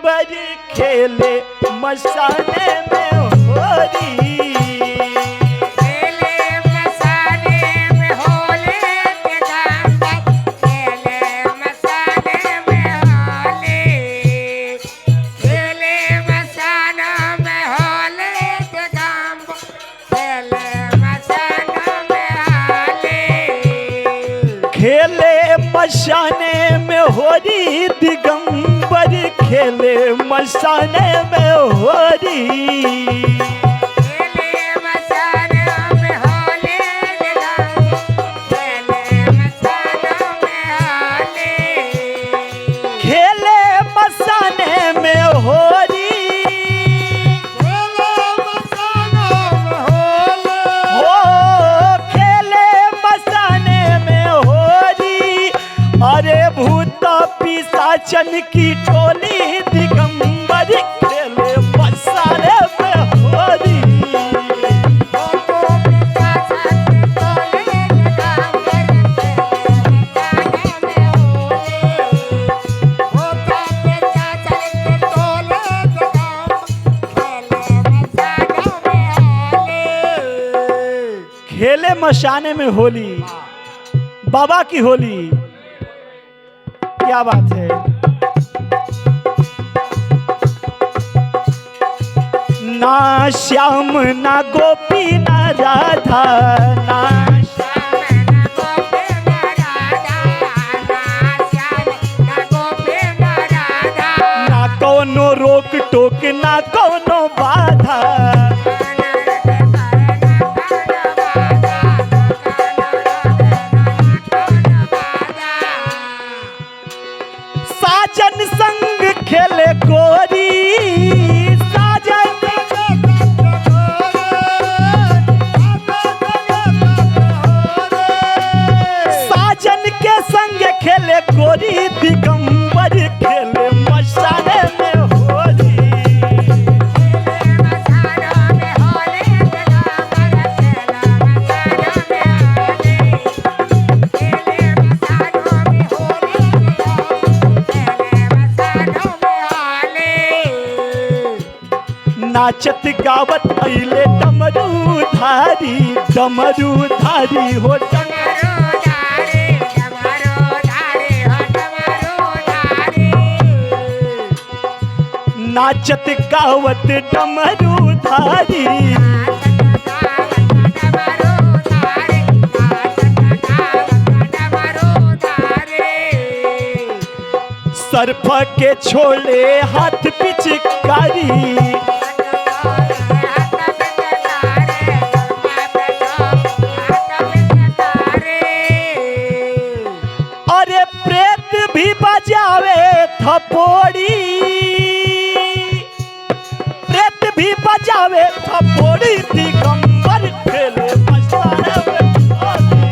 दिगंबर खेले मसाने में होली। खेले मसाने में होली दिगंबर खेले मसाने में होली। खेले मसाना में होली दिगंबर खेले मसाना में होली। खेले मसाने में होली दिगंबर खेले मसाने में होली। खेले मसाना में होली दिगंबर खेले मसाना में होली। खेले मसाने में होली। खेले मसाना में हो खेले मसाने में होली। होली। अरे भूत पिशाचन की टोली दिगंबर खेले मसाने में होली। खेले मशाने में होली, बाबा की होली। क्या बात है। ना श्याम ना गोपी ना राधा, ना ना कोनो रोक टोक ना कोनो बाधा। साजन संग खेले गोरी, साजन के संग खेले गोरी दिगंबर खेले मसाने में होली। नाचत गावत अइले डमरूधारी, डमरूधारी हो नाचत गावत डमरूधारी। सर्फ के छोड़े हाथ पिचकारी। अरे प्रेत भी बजावे थपोड़ी, प्रेत भी बजावे थपोड़ी दिगंबर खेले मसाने में होली।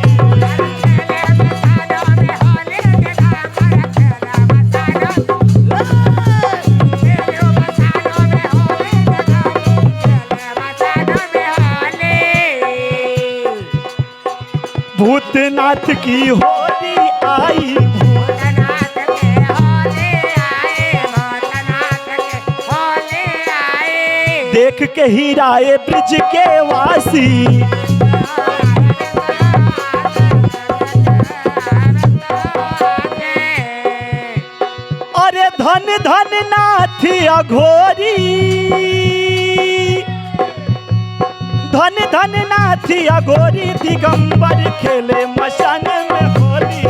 भूतनाथ की होली आई, देख के हीराए ब्रिज के वासी। अरे धन धन नाथ अघोरी, धन धन नाथ अघोरी दिगंबर खेले मशान में होली।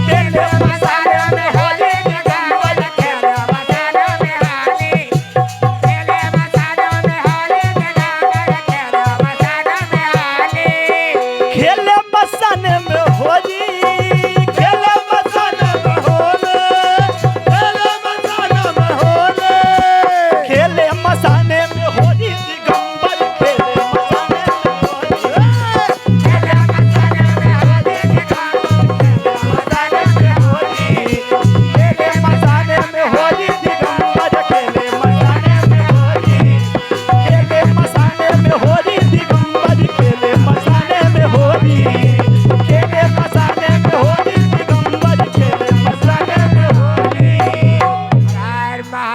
खेले मशान